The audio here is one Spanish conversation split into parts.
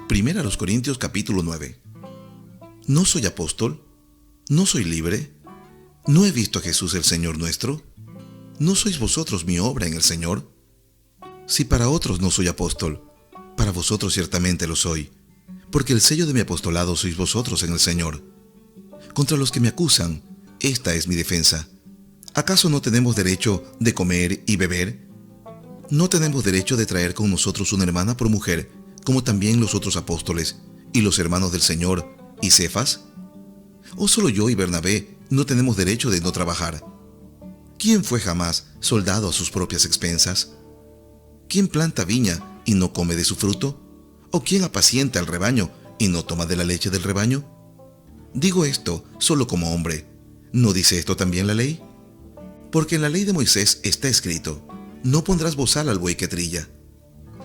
Primera a los Corintios capítulo 9. ¿No soy apóstol? ¿No soy libre? ¿No he visto a Jesús el Señor nuestro? ¿No sois vosotros mi obra en el Señor? Si para otros no soy apóstol, para vosotros ciertamente lo soy, porque el sello de mi apostolado sois vosotros en el Señor. Contra los que me acusan, esta es mi defensa. ¿Acaso no tenemos derecho de comer y beber? ¿No tenemos derecho de traer con nosotros una hermana por mujer, como también los otros apóstoles y los hermanos del Señor y Cefas? ¿O solo yo y Bernabé no tenemos derecho de no trabajar? ¿Quién fue jamás soldado a sus propias expensas? ¿Quién planta viña y no come de su fruto? ¿O quién apacienta el rebaño y no toma de la leche del rebaño? Digo esto solo como hombre. ¿No dice esto también la ley? Porque en la ley de Moisés está escrito: no pondrás bozal al buey que trilla.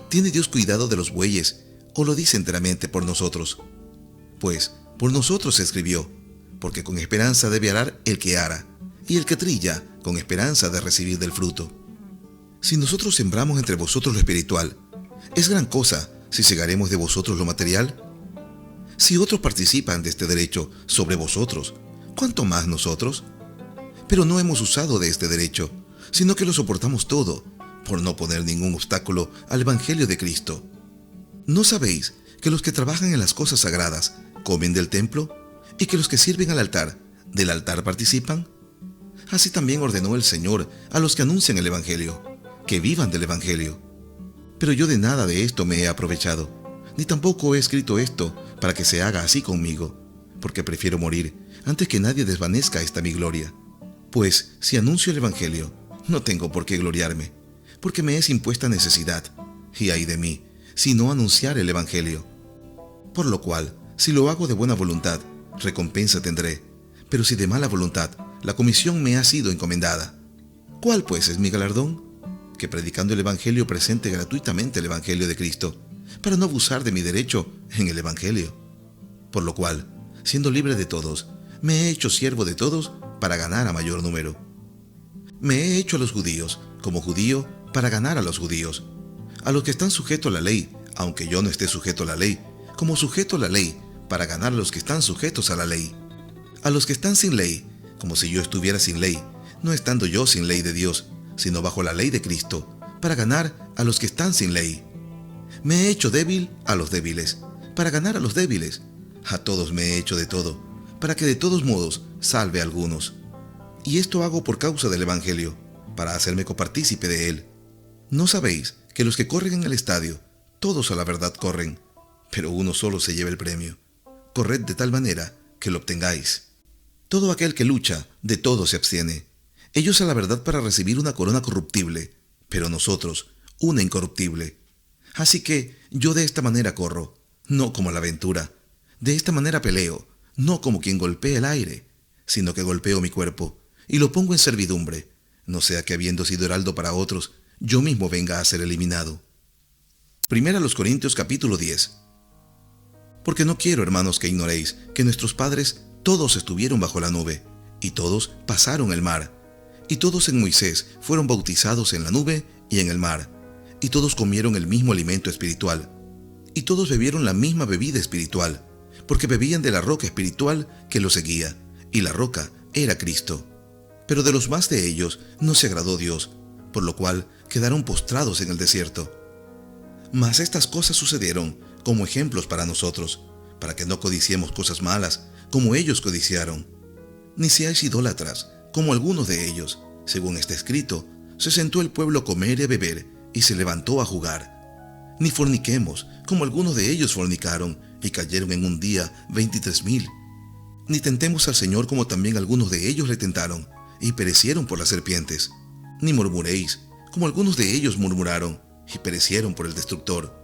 ¿Tiene Dios cuidado de los bueyes, o lo dice enteramente por nosotros? Pues por nosotros se escribió, porque con esperanza debe arar el que ara, y el que trilla con esperanza de recibir del fruto. Si nosotros sembramos entre vosotros lo espiritual, ¿es gran cosa si segaremos de vosotros lo material? Si otros participan de este derecho sobre vosotros, ¿cuánto más nosotros? Pero no hemos usado de este derecho, sino que lo soportamos todo, por no poner ningún obstáculo al Evangelio de Cristo. ¿No sabéis que los que trabajan en las cosas sagradas comen del templo, y que los que sirven al altar, del altar participan? Así también ordenó el Señor a los que anuncian el Evangelio, que vivan del Evangelio. Pero yo de nada de esto me he aprovechado, ni tampoco he escrito esto para que se haga así conmigo, porque prefiero morir antes que nadie desvanezca esta mi gloria. Pues si anuncio el Evangelio, no tengo por qué gloriarme, porque me es impuesta necesidad, y ay de mí, si no anunciar el Evangelio. Por lo cual, si lo hago de buena voluntad, recompensa tendré, pero si de mala voluntad, la comisión me ha sido encomendada. ¿Cuál pues es mi galardón? Que predicando el Evangelio presente gratuitamente el Evangelio de Cristo, para no abusar de mi derecho en el Evangelio. Por lo cual, siendo libre de todos, me he hecho siervo de todos para ganar a mayor número. Me he hecho a los judíos como judío para ganar a los judíos, a los que están sujetos a la ley, aunque yo no esté sujeto a la ley, como sujeto a la ley, para ganar a los que están sujetos a la ley. A los que están sin ley, como si yo estuviera sin ley, no estando yo sin ley de Dios, sino bajo la ley de Cristo, para ganar a los que están sin ley. Me he hecho débil a los débiles, para ganar a los débiles. A todos me he hecho de todo, para que de todos modos salve a algunos. Y esto hago por causa del Evangelio, para hacerme copartícipe de él. ¿No sabéis que los que corren en el estadio, todos a la verdad corren, pero uno solo se lleva el premio? Corred de tal manera que lo obtengáis. Todo aquel que lucha, de todo se abstiene. Ellos a la verdad para recibir una corona corruptible, pero nosotros una incorruptible. Así que yo de esta manera corro, no como la aventura. De esta manera peleo, no como quien golpea el aire, sino que golpeo mi cuerpo y lo pongo en servidumbre, no sea que habiendo sido heraldo para otros, yo mismo venga a ser eliminado. Primera a los Corintios capítulo 10. Porque no quiero, hermanos, que ignoréis que nuestros padres todos estuvieron bajo la nube, y todos pasaron el mar, y todos en Moisés fueron bautizados en la nube y en el mar, y todos comieron el mismo alimento espiritual, y todos bebieron la misma bebida espiritual, porque bebían de la roca espiritual que los seguía, y la roca era Cristo. Pero de los más de ellos no se agradó Dios, por lo cual quedaron postrados en el desierto. Mas estas cosas sucedieron como ejemplos para nosotros, para que no codiciemos cosas malas, como ellos codiciaron. Ni seáis idólatras, como algunos de ellos. Según está escrito, se sentó el pueblo a comer y a beber, y se levantó a jugar. Ni forniquemos, como algunos de ellos fornicaron, y cayeron en un día 23,000. Ni tentemos al Señor, como también algunos de ellos le tentaron, y perecieron por las serpientes. Ni murmuréis, como algunos de ellos murmuraron, y perecieron por el destructor.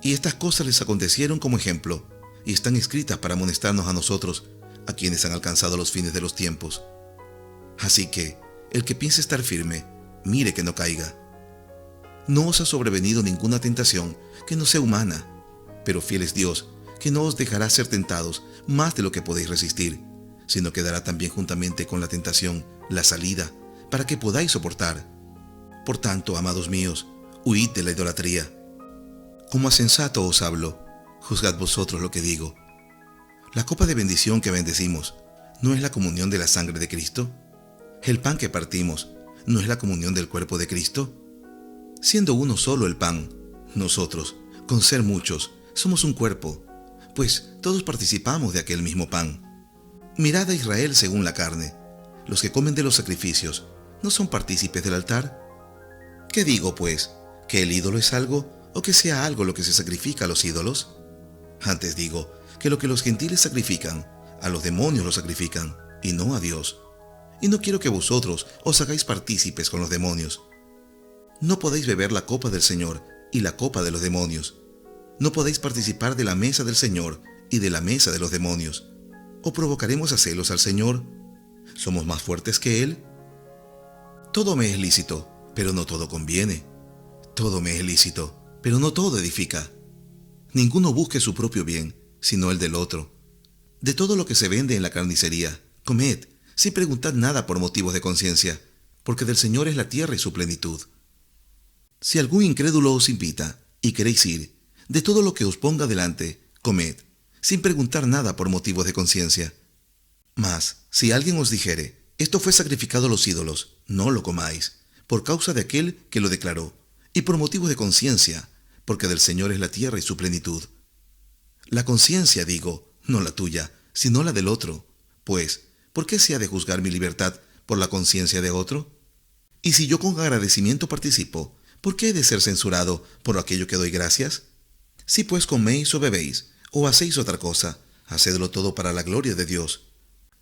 Y estas cosas les acontecieron como ejemplo, y están escritas para amonestarnos a nosotros, a quienes han alcanzado los fines de los tiempos. Así que, el que piense estar firme, mire que no caiga. No os ha sobrevenido ninguna tentación que no sea humana, pero fiel es Dios, que no os dejará ser tentados más de lo que podéis resistir, sino que dará también juntamente con la tentación la salida, para que podáis soportar. Por tanto, amados míos, huid de la idolatría. Como a sensato os hablo, juzgad vosotros lo que digo. La copa de bendición que bendecimos, ¿no es la comunión de la sangre de Cristo? El pan que partimos, ¿no es la comunión del cuerpo de Cristo? Siendo uno solo el pan, nosotros, con ser muchos, somos un cuerpo, pues todos participamos de aquel mismo pan. Mirad a Israel según la carne. Los que comen de los sacrificios, ¿no son partícipes del altar? ¿Qué digo, pues? ¿Que el ídolo es algo, o que sea algo lo que se sacrifica a los ídolos? Antes digo, que lo que los gentiles sacrifican, a los demonios lo sacrifican, y no a Dios. Y no quiero que vosotros os hagáis partícipes con los demonios. No podéis beber la copa del Señor y la copa de los demonios. No podéis participar de la mesa del Señor y de la mesa de los demonios. ¿O provocaremos a celos al Señor? ¿Somos más fuertes que Él? Todo me es lícito, pero no todo conviene. Todo me es lícito, pero no todo edifica. Ninguno busque su propio bien, sino el del otro. De todo lo que se vende en la carnicería, comed, sin preguntar nada por motivos de conciencia, porque del Señor es la tierra y su plenitud. Si algún incrédulo os invita, y queréis ir, de todo lo que os ponga delante, comed, sin preguntar nada por motivos de conciencia. Mas, si alguien os dijere, esto fue sacrificado a los ídolos, no lo comáis, por causa de aquel que lo declaró, y por motivos de conciencia, porque del Señor es la tierra y su plenitud. La conciencia, digo, no la tuya, sino la del otro. Pues, ¿por qué se ha de juzgar mi libertad por la conciencia de otro? Y si yo con agradecimiento participo, ¿por qué he de ser censurado por aquello que doy gracias? Si pues coméis o bebéis, o hacéis otra cosa, hacedlo todo para la gloria de Dios.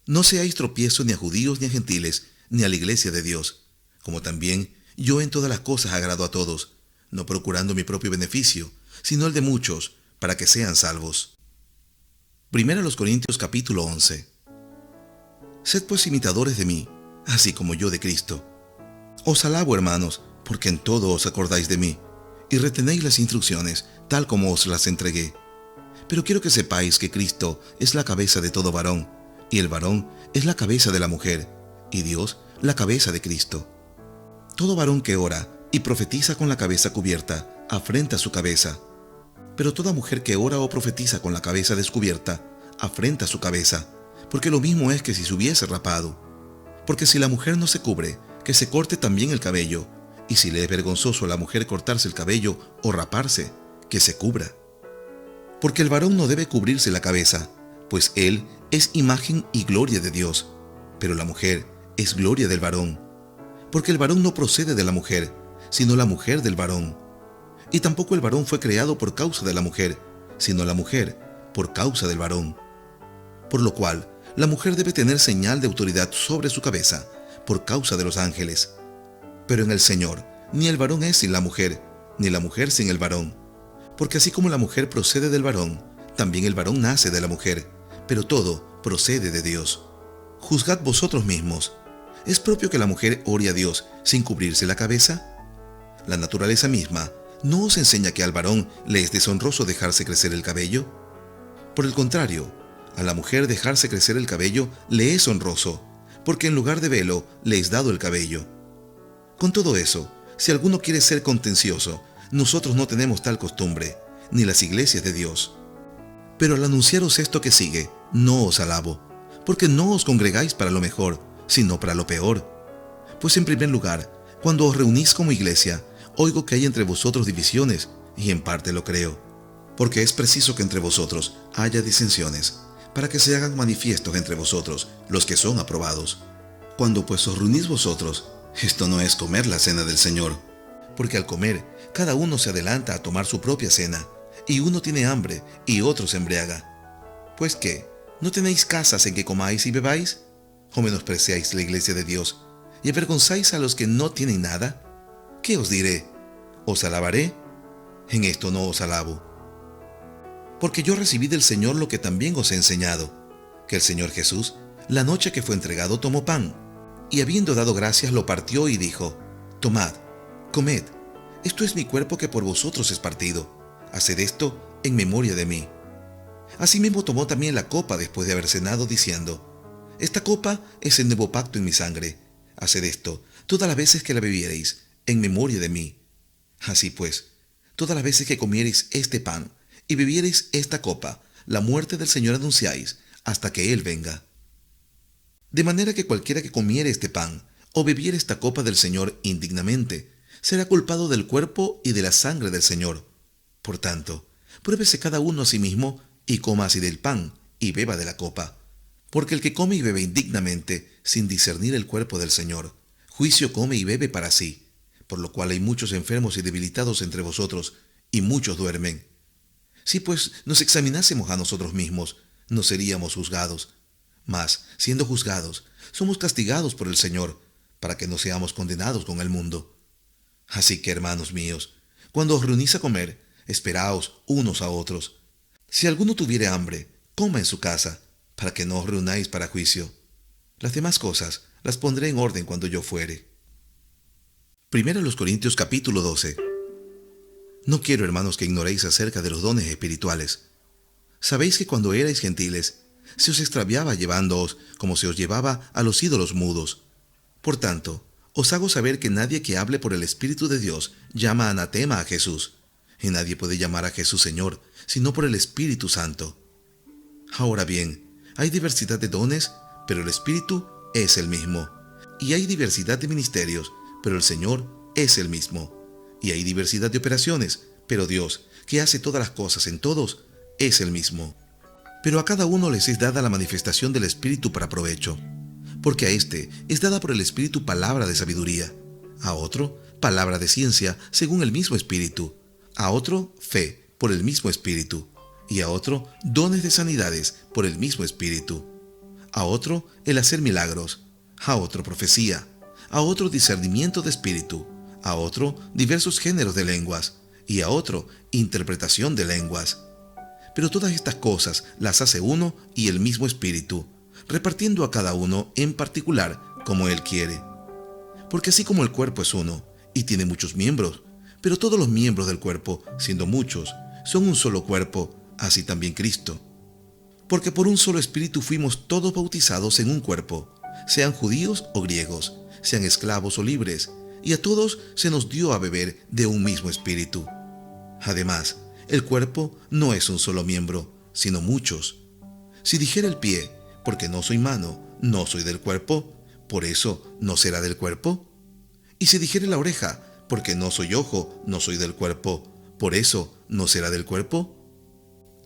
No seáis tropiezo ni a judíos ni a gentiles, ni a la iglesia de Dios, como también yo en todas las cosas agrado a todos, no procurando mi propio beneficio, sino el de muchos, para que sean salvos. 1 Corintios capítulo 11. Sed pues imitadores de mí, así como yo de Cristo. Os alabo, hermanos, porque en todo os acordáis de mí, y retenéis las instrucciones, tal como os las entregué. Pero quiero que sepáis que Cristo es la cabeza de todo varón, y el varón es la cabeza de la mujer, y Dios la cabeza de Cristo. Todo varón que ora y profetiza con la cabeza cubierta, afrenta su cabeza. Pero toda mujer que ora o profetiza con la cabeza descubierta, afrenta su cabeza, porque lo mismo es que si se hubiese rapado. Porque si la mujer no se cubre, que se corte también el cabello, y si le es vergonzoso a la mujer cortarse el cabello o raparse, que se cubra. Porque el varón no debe cubrirse la cabeza, pues él es imagen y gloria de Dios, pero la mujer es gloria del varón. Porque el varón no procede de la mujer, sino la mujer del varón. Y tampoco el varón fue creado por causa de la mujer, sino la mujer por causa del varón. Por lo cual, la mujer debe tener señal de autoridad sobre su cabeza, por causa de los ángeles. Pero en el Señor, ni el varón es sin la mujer, ni la mujer sin el varón. Porque así como la mujer procede del varón, también el varón nace de la mujer, pero todo procede de Dios. Juzgad vosotros mismos. ¿Es propio que la mujer ore a Dios sin cubrirse la cabeza? La naturaleza misma ¿no os enseña que al varón le es deshonroso dejarse crecer el cabello? Por el contrario, a la mujer dejarse crecer el cabello le es honroso, porque en lugar de velo le es dado el cabello. Con todo eso, si alguno quiere ser contencioso, nosotros no tenemos tal costumbre, ni las iglesias de Dios. Pero al anunciaros esto que sigue, no os alabo, porque no os congregáis para lo mejor, sino para lo peor. Pues en primer lugar, cuando os reunís como iglesia, oigo que hay entre vosotros divisiones, y en parte lo creo. Porque es preciso que entre vosotros haya disensiones, para que se hagan manifiestos entre vosotros los que son aprobados. Cuando pues os reunís vosotros, esto no es comer la cena del Señor, porque al comer, cada uno se adelanta a tomar su propia cena, y uno tiene hambre y otro se embriaga. Pues ¿qué? ¿No tenéis casas en que comáis y bebáis? ¿O menospreciáis la iglesia de Dios, y avergonzáis a los que no tienen nada? ¿Qué os diré? ¿Os alabaré? En esto no os alabo. Porque yo recibí del Señor lo que también os he enseñado, que el Señor Jesús, la noche que fue entregado, tomó pan, y habiendo dado gracias lo partió y dijo: Tomad, comed, esto es mi cuerpo que por vosotros es partido, haced esto en memoria de mí. Asimismo tomó también la copa después de haber cenado, diciendo: Esta copa es el nuevo pacto en mi sangre. Haced esto todas las veces que la bebiereis, en memoria de mí. Así pues, todas las veces que comiereis este pan y bebiereis esta copa, la muerte del Señor anunciáis, hasta que Él venga. De manera que cualquiera que comiere este pan o bebiere esta copa del Señor indignamente, será culpado del cuerpo y de la sangre del Señor. Por tanto, pruébese cada uno a sí mismo y coma así del pan y beba de la copa. Porque el que come y bebe indignamente, sin discernir el cuerpo del Señor, juicio come y bebe para sí, por lo cual hay muchos enfermos y debilitados entre vosotros, y muchos duermen. Si pues nos examinásemos a nosotros mismos, no seríamos juzgados. Mas, siendo juzgados, somos castigados por el Señor, para que no seamos condenados con el mundo. Así que, hermanos míos, cuando os reunís a comer, esperaos unos a otros. Si alguno tuviere hambre, coma en su casa, para que no os reunáis para juicio. Las demás cosas las pondré en orden cuando yo fuere. Primero los Corintios capítulo 12. No quiero, hermanos, que ignoréis acerca de los dones espirituales. Sabéis que cuando erais gentiles, se os extraviaba llevándoos como se os llevaba a los ídolos mudos. Por tanto, os hago saber que nadie que hable por el Espíritu de Dios llama anatema a Jesús, y nadie puede llamar a Jesús Señor, sino por el Espíritu Santo. Ahora bien, hay diversidad de dones, pero el Espíritu es el mismo. Y hay diversidad de ministerios, pero el Señor es el mismo. Y hay diversidad de operaciones, pero Dios, que hace todas las cosas en todos, es el mismo. Pero a cada uno les es dada la manifestación del Espíritu para provecho. Porque a éste es dada por el Espíritu palabra de sabiduría, a otro palabra de ciencia según el mismo Espíritu, a otro fe por el mismo Espíritu, y a otro dones de sanidades por el mismo Espíritu, a otro el hacer milagros, a otro profecía, a otro discernimiento de espíritu, a otro diversos géneros de lenguas, y a otro interpretación de lenguas. Pero todas estas cosas las hace uno y el mismo Espíritu, repartiendo a cada uno en particular como Él quiere. Porque así como el cuerpo es uno, y tiene muchos miembros, pero todos los miembros del cuerpo, siendo muchos, son un solo cuerpo, así también Cristo. Porque por un solo Espíritu fuimos todos bautizados en un cuerpo, sean judíos o griegos, sean esclavos o libres, y a todos se nos dio a beber de un mismo Espíritu. Además, el cuerpo no es un solo miembro, sino muchos. Si dijera el pie, porque no soy mano, no soy del cuerpo, ¿por eso no será del cuerpo? Y si dijere la oreja, porque no soy ojo, no soy del cuerpo, ¿por eso no será del cuerpo?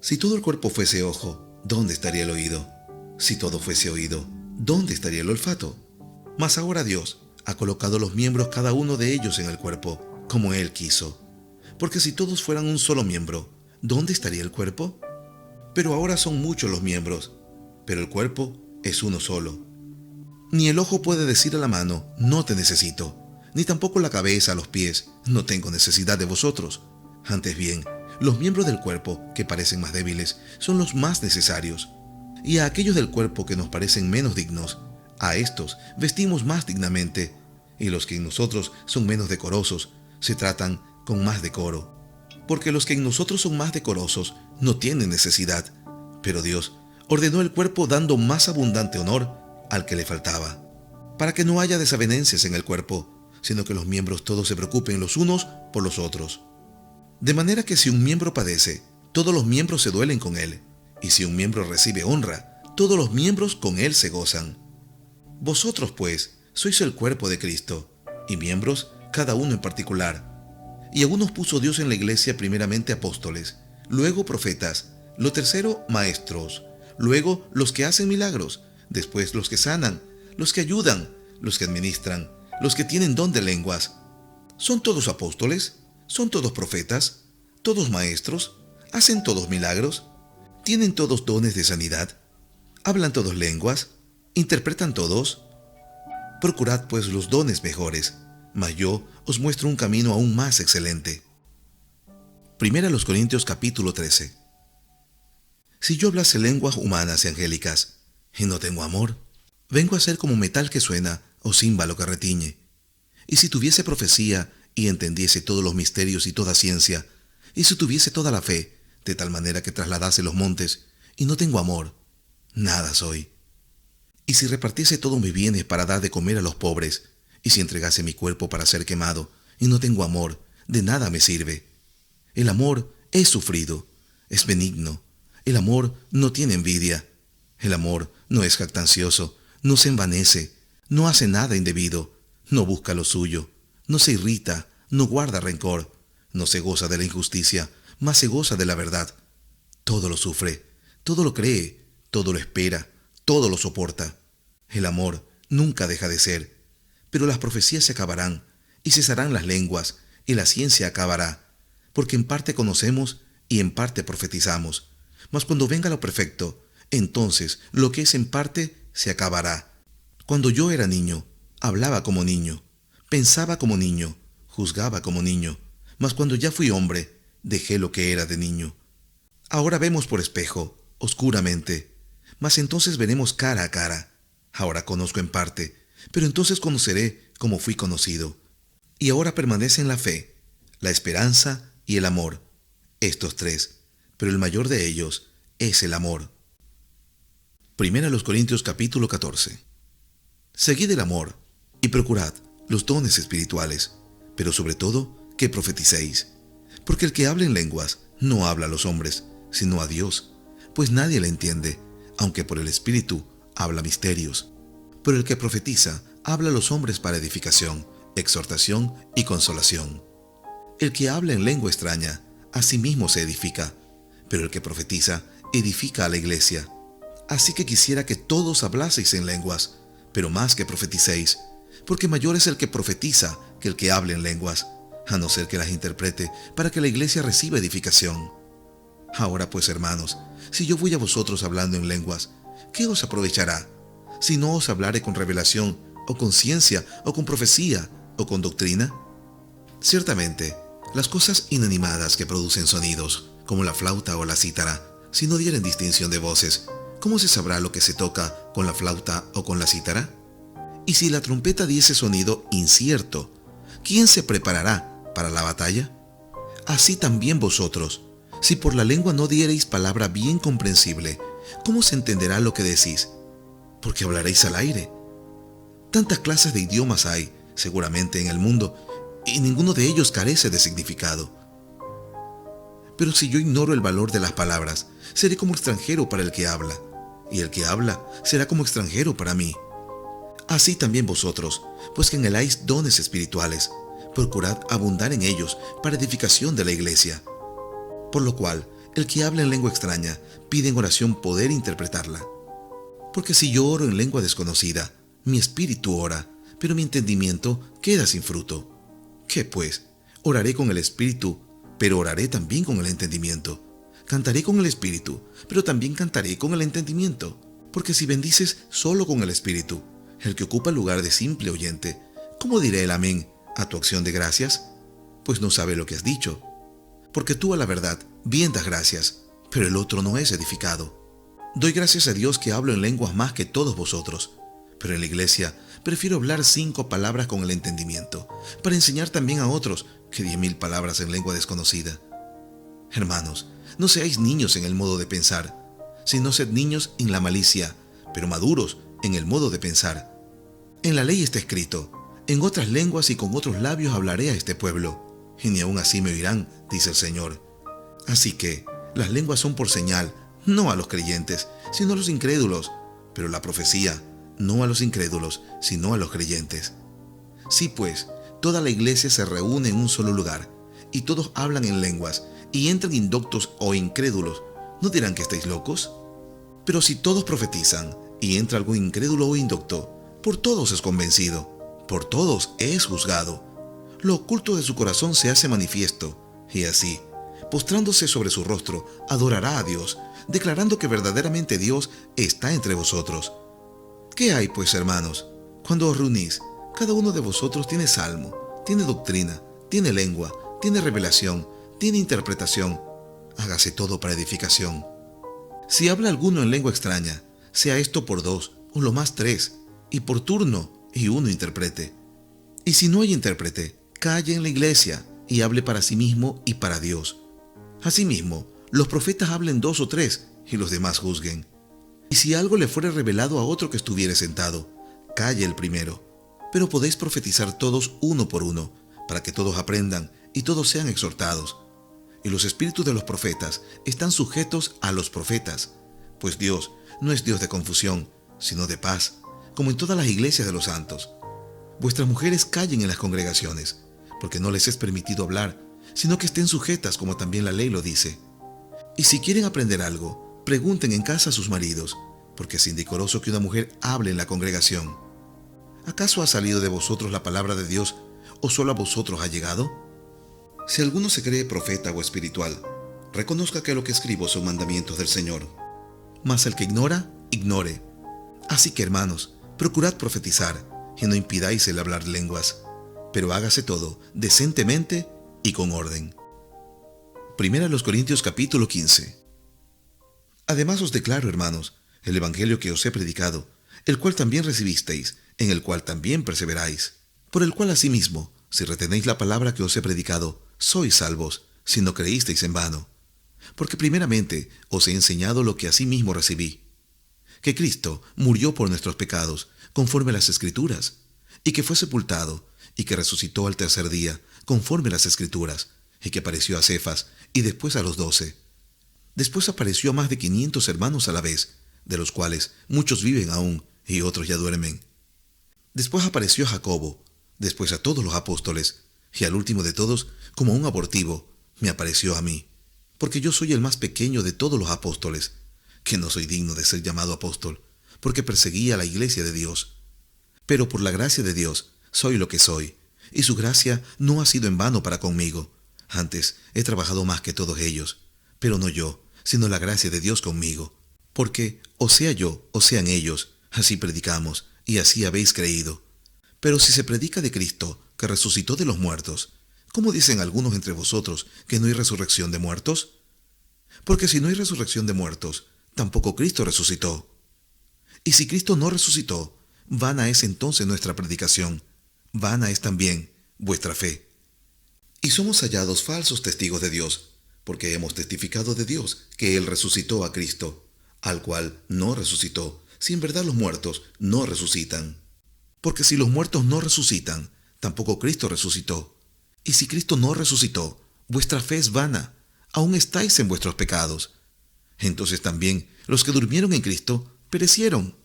Si todo el cuerpo fuese ojo, ¿dónde estaría el oído? Si todo fuese oído, ¿dónde estaría el olfato? Mas ahora Dios ha colocado los miembros cada uno de ellos en el cuerpo, como Él quiso. Porque si todos fueran un solo miembro, ¿dónde estaría el cuerpo? Pero ahora son muchos los miembros, pero el cuerpo es uno solo. Ni el ojo puede decir a la mano, no te necesito, ni tampoco la cabeza a los pies, no tengo necesidad de vosotros. Antes bien, los miembros del cuerpo, que parecen más débiles, son los más necesarios. Y a aquellos del cuerpo que nos parecen menos dignos, a estos vestimos más dignamente, y los que en nosotros son menos decorosos, se tratan con más decoro. Porque los que en nosotros son más decorosos no tienen necesidad, pero Dios ordenó el cuerpo dando más abundante honor al que le faltaba, para que no haya desavenencias en el cuerpo, sino que los miembros todos se preocupen los unos por los otros. De manera que si un miembro padece, todos los miembros se duelen con él, y si un miembro recibe honra, todos los miembros con él se gozan. Vosotros, pues, sois el cuerpo de Cristo, y miembros cada uno en particular. Y a unos puso Dios en la iglesia primeramente apóstoles, luego profetas, lo tercero maestros, luego los que hacen milagros, después los que sanan, los que ayudan, los que administran, los que tienen don de lenguas. ¿Son todos apóstoles? ¿Son todos profetas? ¿Todos maestros? ¿Hacen todos milagros? ¿Tienen todos dones de sanidad? ¿Hablan todos lenguas? ¿Interpretan todos? Procurad pues los dones mejores, mas yo os muestro un camino aún más excelente. Primera los Corintios capítulo 13. Si yo hablase lenguas humanas y angélicas, y no tengo amor, vengo a ser como metal que suena o címbalo que retiñe. Y si tuviese profecía y entendiese todos los misterios y toda ciencia, y si tuviese toda la fe, de tal manera que trasladase los montes, y no tengo amor, nada soy. Y si repartiese todos mis bienes para dar de comer a los pobres, y si entregase mi cuerpo para ser quemado, y no tengo amor, de nada me sirve. El amor es sufrido, es benigno. El amor no tiene envidia. El amor no es jactancioso, no se envanece, no hace nada indebido, no busca lo suyo, no se irrita, no guarda rencor, no se goza de la injusticia, mas se goza de la verdad. Todo lo sufre, todo lo cree, todo lo espera, todo lo soporta. El amor nunca deja de ser. Pero las profecías se acabarán, y cesarán las lenguas, y la ciencia acabará, porque en parte conocemos y en parte profetizamos. Mas cuando venga lo perfecto, entonces lo que es en parte se acabará. Cuando yo era niño, hablaba como niño, pensaba como niño, juzgaba como niño. Mas cuando ya fui hombre, dejé lo que era de niño. Ahora vemos por espejo, oscuramente, mas entonces veremos cara a cara. Ahora conozco en parte, pero entonces conoceré como fui conocido. Y ahora permanecen la fe, la esperanza y el amor, estos tres, pero el mayor de ellos es el amor. Primera a los Corintios capítulo 14. Seguid el amor y procurad los dones espirituales, pero sobre todo que profeticéis, porque el que habla en lenguas no habla a los hombres, sino a Dios, pues nadie le entiende, aunque por el Espíritu habla misterios. Pero el que profetiza habla a los hombres para edificación, exhortación y consolación. El que habla en lengua extraña, a sí mismo se edifica, pero el que profetiza edifica a la iglesia. Así que quisiera que todos hablaseis en lenguas, pero más que profeticéis, porque mayor es el que profetiza que el que hable en lenguas, a no ser que las interprete para que la iglesia reciba edificación. Ahora pues, hermanos, si yo voy a vosotros hablando en lenguas, ¿qué os aprovechará? Si no os hablare con revelación, o con ciencia, o con profecía, o con doctrina. Ciertamente, las cosas inanimadas que producen sonidos, como la flauta o la cítara, si no dieren distinción de voces, ¿cómo se sabrá lo que se toca con la flauta o con la cítara? Y si la trompeta diese sonido incierto, ¿quién se preparará para la batalla? Así también vosotros, si por la lengua no diereis palabra bien comprensible, ¿cómo se entenderá lo que decís? Porque hablaréis al aire. Tantas clases de idiomas hay, seguramente, en el mundo, y ninguno de ellos carece de significado. Pero si yo ignoro el valor de las palabras, seré como extranjero para el que habla, y el que habla será como extranjero para mí. Así también vosotros, pues que anheláis dones espirituales, procurad abundar en ellos para edificación de la iglesia. Por lo cual, el que habla en lengua extraña pide en oración poder interpretarla. Porque si yo oro en lengua desconocida, mi espíritu ora, pero mi entendimiento queda sin fruto. ¿Qué pues? Oraré con el espíritu, pero oraré también con el entendimiento. Cantaré con el espíritu, pero también cantaré con el entendimiento. Porque si bendices solo con el espíritu, el que ocupa el lugar de simple oyente, ¿cómo diré el amén a tu acción de gracias? Pues no sabe lo que has dicho. Porque tú a la verdad bien das gracias, pero el otro no es edificado. Doy gracias a Dios que hablo en lenguas más que todos vosotros, pero en la iglesia prefiero hablar 5 palabras con el entendimiento, para enseñar también a otros que 10.000 palabras en lengua desconocida. Hermanos, no seáis niños en el modo de pensar, sino sed niños en la malicia, pero maduros en el modo de pensar. En la ley está escrito: en otras lenguas y con otros labios hablaré a este pueblo, y ni aun así me oirán, dice el Señor. Así que las lenguas son por señal, no a los creyentes, sino a los incrédulos, pero la profecía, no a los incrédulos, sino a los creyentes. Sí, pues, toda la iglesia se reúne en un solo lugar, y todos hablan en lenguas, y entran indoctos o incrédulos, ¿no dirán que estáis locos? Pero si todos profetizan, y entra algún incrédulo o indocto, por todos es convencido, por todos es juzgado. Lo oculto de su corazón se hace manifiesto, y así, postrándose sobre su rostro, adorará a Dios, declarando que verdaderamente Dios está entre vosotros. ¿Qué hay, pues, hermanos? Cuando os reunís, cada uno de vosotros tiene salmo, tiene doctrina, tiene lengua, tiene revelación, tiene interpretación. Hágase todo para edificación. Si habla alguno en lengua extraña, sea esto por 2, o lo más 3, y por turno, y uno interprete. Y si no hay intérprete, calle en la iglesia, y hable para sí mismo y para Dios. Asimismo, los profetas hablen 2 o 3, y los demás juzguen. Y si algo le fuere revelado a otro que estuviere sentado, calle el primero. Pero podéis profetizar todos uno por uno, para que todos aprendan y todos sean exhortados. Y los espíritus de los profetas están sujetos a los profetas, pues Dios no es Dios de confusión, sino de paz, como en todas las iglesias de los santos. Vuestras mujeres callen en las congregaciones, porque no les es permitido hablar, sino que estén sujetas como también la ley lo dice. Y si quieren aprender algo, pregunten en casa a sus maridos, porque es indecoroso que una mujer hable en la congregación. ¿Acaso ha salido de vosotros la palabra de Dios, o solo a vosotros ha llegado? Si alguno se cree profeta o espiritual, reconozca que lo que escribo son mandamientos del Señor. Mas el que ignora, ignore. Así que, hermanos, procurad profetizar, y no impidáis el hablar lenguas, pero hágase todo decentemente y con orden. Primera a los Corintios capítulo 15. Además os declaro, hermanos, el evangelio que os he predicado, el cual también recibisteis, en el cual también perseveráis, por el cual asimismo, si retenéis la palabra que os he predicado, sois salvos, si no creísteis en vano. Porque primeramente os he enseñado lo que asimismo recibí, que Cristo murió por nuestros pecados, conforme a las Escrituras, y que fue sepultado, y que resucitó al tercer día, conforme a las Escrituras, y que apareció a Cefas, y después a los 12. Después apareció a más de 500 hermanos a la vez, de los cuales muchos viven aún, y otros ya duermen. Después apareció a Jacobo, después a todos los apóstoles, y al último de todos, como un abortivo, me apareció a mí, porque yo soy el más pequeño de todos los apóstoles, que no soy digno de ser llamado apóstol, porque perseguía a la iglesia de Dios. Pero por la gracia de Dios soy lo que soy, y su gracia no ha sido en vano para conmigo. Antes he trabajado más que todos ellos, pero no yo, sino la gracia de Dios conmigo. Porque, o sea yo, o sean ellos, así predicamos, y así habéis creído. Pero si se predica de Cristo, que resucitó de los muertos, ¿cómo dicen algunos entre vosotros que no hay resurrección de muertos? Porque si no hay resurrección de muertos, tampoco Cristo resucitó. Y si Cristo no resucitó, vana es entonces nuestra predicación, vana es también vuestra fe. Y somos hallados falsos testigos de Dios, porque hemos testificado de Dios que Él resucitó a Cristo, al cual no resucitó, si en verdad los muertos no resucitan. Porque si los muertos no resucitan, tampoco Cristo resucitó. Y si Cristo no resucitó, vuestra fe es vana, aún estáis en vuestros pecados. Entonces también los que durmieron en Cristo perecieron.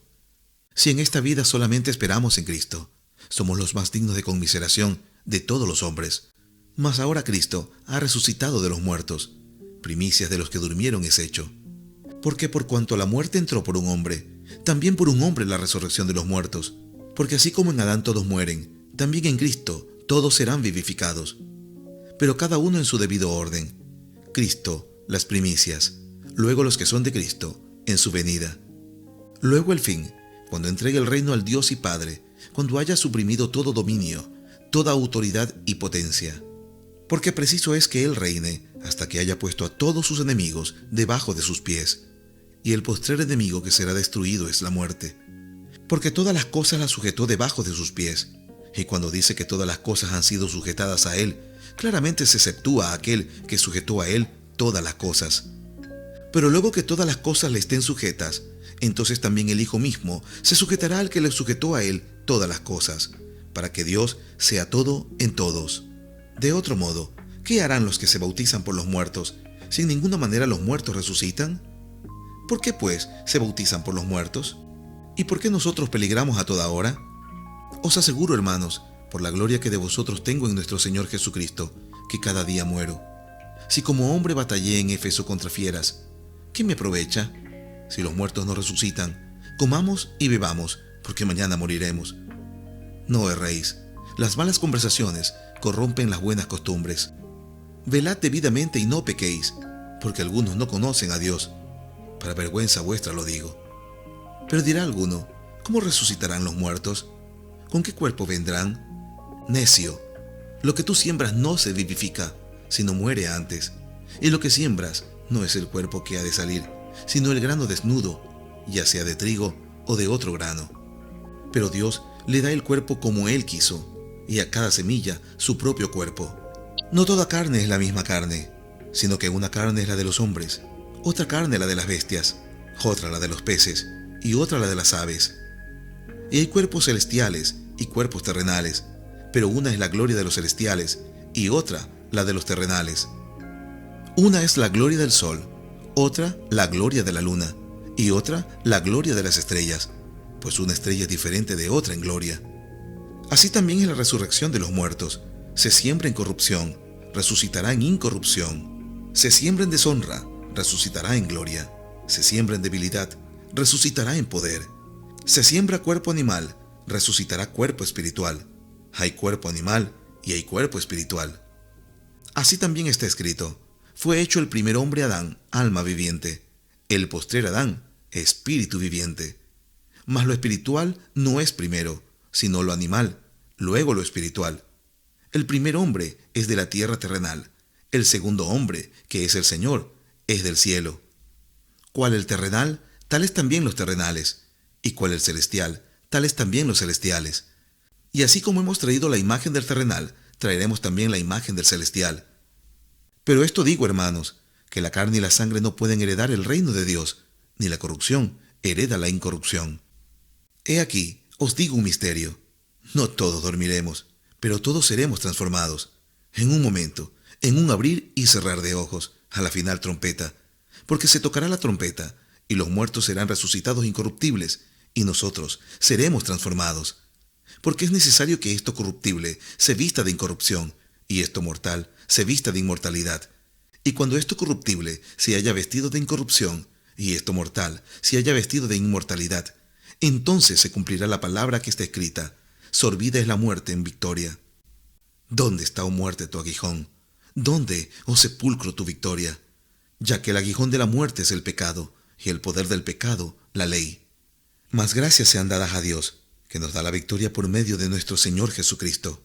Si en esta vida solamente esperamos en Cristo, somos los más dignos de conmiseración de todos los hombres. Mas ahora Cristo ha resucitado de los muertos, primicias de los que durmieron es hecho. Porque por cuanto la muerte entró por un hombre, también por un hombre la resurrección de los muertos. Porque así como en Adán todos mueren, también en Cristo todos serán vivificados. Pero cada uno en su debido orden. Cristo, las primicias, luego los que son de Cristo, en su venida. Luego el fin, cuando entregue el reino al Dios y Padre, cuando haya suprimido todo dominio, toda autoridad y potencia. Porque preciso es que Él reine hasta que haya puesto a todos sus enemigos debajo de sus pies. Y el postrer enemigo que será destruido es la muerte. Porque todas las cosas las sujetó debajo de sus pies. Y cuando dice que todas las cosas han sido sujetadas a Él, claramente se exceptúa a aquel que sujetó a Él todas las cosas. Pero luego que todas las cosas le estén sujetas, entonces también el Hijo mismo se sujetará al que le sujetó a Él todas las cosas, para que Dios sea todo en todos. De otro modo, ¿qué harán los que se bautizan por los muertos, si en ninguna manera los muertos resucitan? ¿Por qué, pues, se bautizan por los muertos? ¿Y por qué nosotros peligramos a toda hora? Os aseguro, hermanos, por la gloria que de vosotros tengo en nuestro Señor Jesucristo, que cada día muero. Si como hombre batallé en Éfeso contra fieras, ¿qué me aprovecha? Si los muertos no resucitan, comamos y bebamos, porque mañana moriremos. No erréis. Las malas conversaciones corrompen las buenas costumbres. Velad debidamente y no pequéis, porque algunos no conocen a Dios. Para vergüenza vuestra lo digo. Pero dirá alguno, ¿cómo resucitarán los muertos? ¿Con qué cuerpo vendrán? Necio, lo que tú siembras no se vivifica, sino muere antes. Y lo que siembras no es el cuerpo que ha de salir, sino el grano desnudo, ya sea de trigo o de otro grano. Pero Dios le da el cuerpo como Él quiso, y a cada semilla su propio cuerpo. No toda carne es la misma carne, sino que una carne es la de los hombres, otra carne la de las bestias, otra la de los peces y otra la de las aves. Y hay cuerpos celestiales y cuerpos terrenales, pero una es la gloria de los celestiales y otra la de los terrenales. Una es la gloria del sol, otra la gloria de la luna y otra la gloria de las estrellas, pues una estrella es diferente de otra en gloria. Así también es la resurrección de los muertos. Se siembra en corrupción, resucitará en incorrupción. Se siembra en deshonra, resucitará en gloria. Se siembra en debilidad, resucitará en poder. Se siembra cuerpo animal, resucitará cuerpo espiritual. Hay cuerpo animal y hay cuerpo espiritual. Así también está escrito: fue hecho el primer hombre Adán, alma viviente; el postrer Adán, espíritu viviente. Mas lo espiritual no es primero, sino lo animal, luego lo espiritual. El primer hombre es de la tierra terrenal; el segundo hombre, que es el Señor, es del cielo. Cual el terrenal, tales también los terrenales; y cual el celestial, tales también los celestiales. Y así como hemos traído la imagen del terrenal, traeremos también la imagen del celestial. Pero esto digo, hermanos, que la carne y la sangre no pueden heredar el reino de Dios, ni la corrupción hereda la incorrupción. He aquí, os digo un misterio: no todos dormiremos, pero todos seremos transformados, en un momento, en un abrir y cerrar de ojos, a la final trompeta, porque se tocará la trompeta, y los muertos serán resucitados incorruptibles, y nosotros seremos transformados. Porque es necesario que esto corruptible se vista de incorrupción, y esto mortal se vista de inmortalidad. Y cuando esto corruptible se haya vestido de incorrupción, y esto mortal se haya vestido de inmortalidad, entonces se cumplirá la palabra que está escrita: sorbida es la muerte en victoria. ¿Dónde está, oh muerte, tu aguijón? ¿Dónde, oh sepulcro, tu victoria? Ya que el aguijón de la muerte es el pecado, y el poder del pecado, la ley. Mas gracias sean dadas a Dios, que nos da la victoria por medio de nuestro Señor Jesucristo.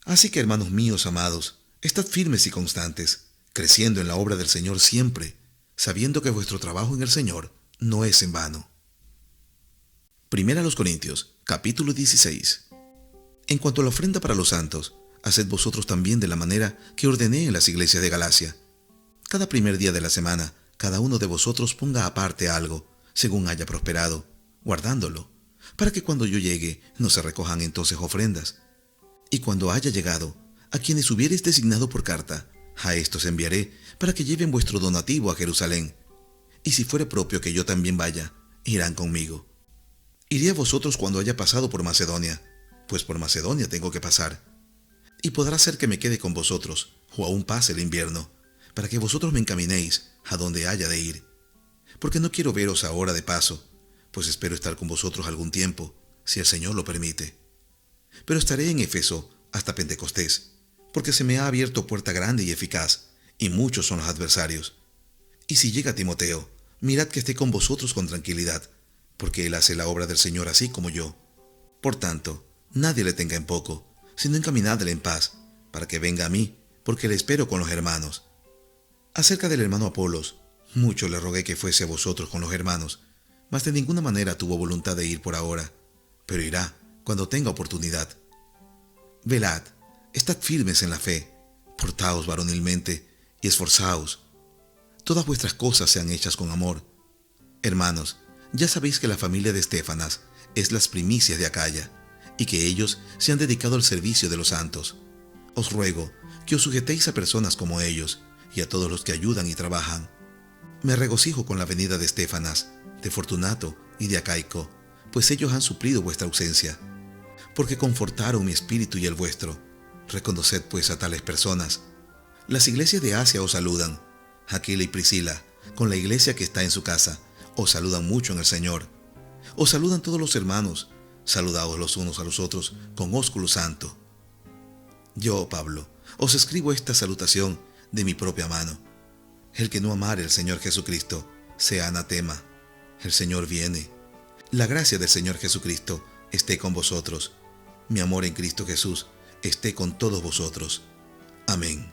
Así que, hermanos míos amados, estad firmes y constantes, creciendo en la obra del Señor siempre, sabiendo que vuestro trabajo en el Señor no es en vano. Primera a los Corintios, capítulo 16. En cuanto a la ofrenda para los santos, haced vosotros también de la manera que ordené en las iglesias de Galacia. Cada primer día de la semana, cada uno de vosotros ponga aparte algo, según haya prosperado, guardándolo, para que cuando yo llegue no se recojan entonces ofrendas. Y cuando haya llegado, a quienes hubiereis designado por carta, a estos enviaré para que lleven vuestro donativo a Jerusalén. Y si fuere propio que yo también vaya, irán conmigo. Iré a vosotros cuando haya pasado por Macedonia, pues por Macedonia tengo que pasar. Y podrá ser que me quede con vosotros, o aún pase el invierno, para que vosotros me encaminéis a donde haya de ir. Porque no quiero veros ahora de paso, pues espero estar con vosotros algún tiempo, si el Señor lo permite. Pero estaré en Éfeso hasta Pentecostés, porque se me ha abierto puerta grande y eficaz, y muchos son los adversarios. Y si llega Timoteo, mirad que esté con vosotros con tranquilidad, porque él hace la obra del Señor así como yo. Por tanto, nadie le tenga en poco, sino encaminadle en paz, para que venga a mí, porque le espero con los hermanos. Acerca del hermano Apolos, mucho le rogué que fuese a vosotros con los hermanos, mas de ninguna manera tuvo voluntad de ir por ahora, pero irá cuando tenga oportunidad. Velad, estad firmes en la fe, portaos varonilmente y esforzaos. Todas vuestras cosas sean hechas con amor. Hermanos, ya sabéis que la familia de Estéfanas es las primicias de Acaya, y que ellos se han dedicado al servicio de los santos. Os ruego que os sujetéis a personas como ellos, y a todos los que ayudan y trabajan. Me regocijo con la venida de Estéfanas, de Fortunato y de Acaico, pues ellos han suplido vuestra ausencia, porque confortaron mi espíritu y el vuestro. Reconoced pues a tales personas. Las iglesias de Asia os saludan. Aquila y Priscila, con la iglesia que está en su casa, os saludan mucho en el Señor. Os saludan todos los hermanos. Saludaos los unos a los otros con ósculo santo. Yo, Pablo, os escribo esta salutación de mi propia mano. El que no amare al Señor Jesucristo, sea anatema. El Señor viene. La gracia del Señor Jesucristo esté con vosotros. Mi amor en Cristo Jesús esté con todos vosotros. Amén.